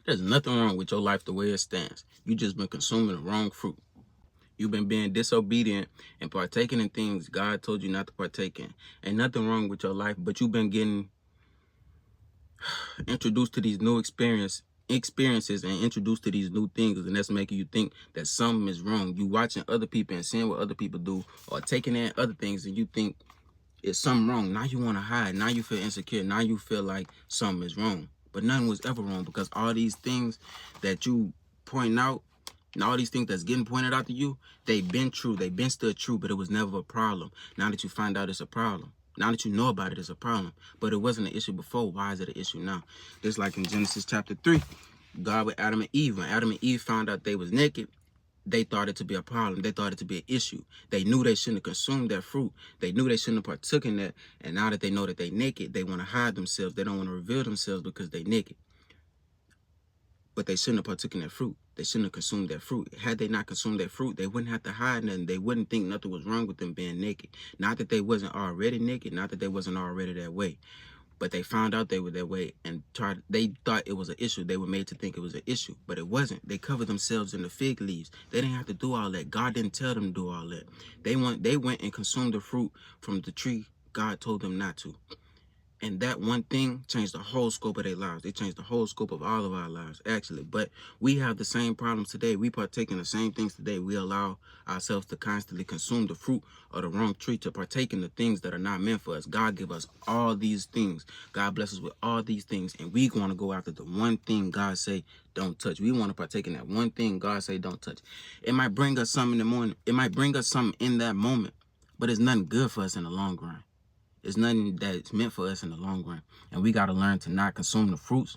There's nothing wrong with your life the way it stands. You just been consuming the wrong fruit. You've been being disobedient and partaking in things God told you not to partake in. Ain't nothing wrong with your life, but you've been getting introduced to these new experiences and introduced to these new things, and that's making you think that something is wrong. You watching other people and seeing what other people do, or taking in other things, and you think it's something wrong. Now you want to hide. Now you feel insecure. Now you feel like something is wrong. But nothing was ever wrong, because all these things that you point out and all these things that's getting pointed out to you, they've been true. They've been still true, but it was never a problem. Now that you find out it's a problem. Now that you know about it, it's a problem. But it wasn't an issue before. Why is it an issue now? Just like in Genesis chapter 3, God with Adam and Eve. When Adam and Eve found out they was naked, they thought it to be a problem. They thought it to be an issue. They knew they shouldn't have consumed that fruit. They knew they shouldn't have partook in that. And now that they know that they naked, they want to hide themselves. They don't want to reveal themselves because they naked. But they shouldn't have partook in that fruit. They shouldn't have consumed that fruit. Had they not consumed that fruit, they wouldn't have to hide nothing. They wouldn't think nothing was wrong with them being naked. Not that they wasn't already naked. Not that they wasn't already that way. But they found out they were that way and they thought it was an issue. They were made to think it was an issue, but it wasn't. They covered themselves in the fig leaves. They didn't have to do all that. God didn't tell them to do all that. They went and consumed the fruit from the tree God told them not to. And that one thing changed the whole scope of their lives. It changed the whole scope of all of our lives, actually. But we have the same problems today. We partake in the same things today. We allow ourselves to constantly consume the fruit of the wrong tree, to partake in the things that are not meant for us. God give us all these things. God bless us with all these things. And we want to go after the one thing God say don't touch. We want to partake in that one thing God say don't touch. It might bring us something in the morning. It might bring us something in that moment. But it's nothing good for us in the long run. It's nothing that's meant for us in the long run. And we got to learn to not consume the fruits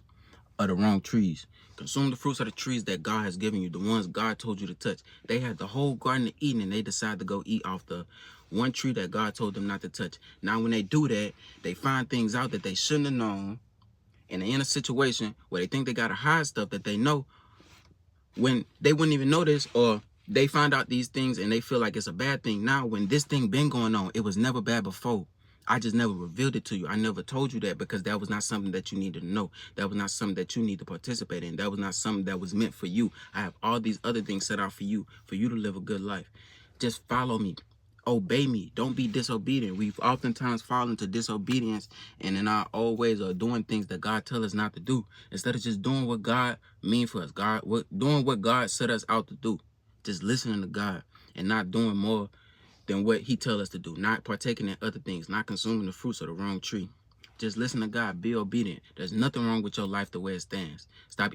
of the wrong trees. Consume the fruits of the trees that God has given you, the ones God told you to touch. They had the whole Garden of Eden, and they decided to go eat off the one tree that God told them not to touch. Now, when they do that, they find things out that they shouldn't have known, and they're in a situation where they think they got to hide stuff that they know when they wouldn't even know this, or they find out these things and they feel like it's a bad thing. Now, when this thing been going on, it was never bad before. I just never revealed it to you. I never told you that because that was not something that you needed to know. That was not something that you need to participate in. That was not something that was meant for you. I have all these other things set out for you to live a good life. Just follow me. Obey me. Don't be disobedient. We've oftentimes fallen into disobedience and in our old ways of doing things that God tells us not to do. Instead of just doing what God means for us. Doing what God set us out to do. Just listening to God and not doing more than what he tells us to do. Not partaking in other things. Not consuming the fruits of the wrong tree. Just listen to God. Be obedient. There's nothing wrong with your life the way it stands. Stop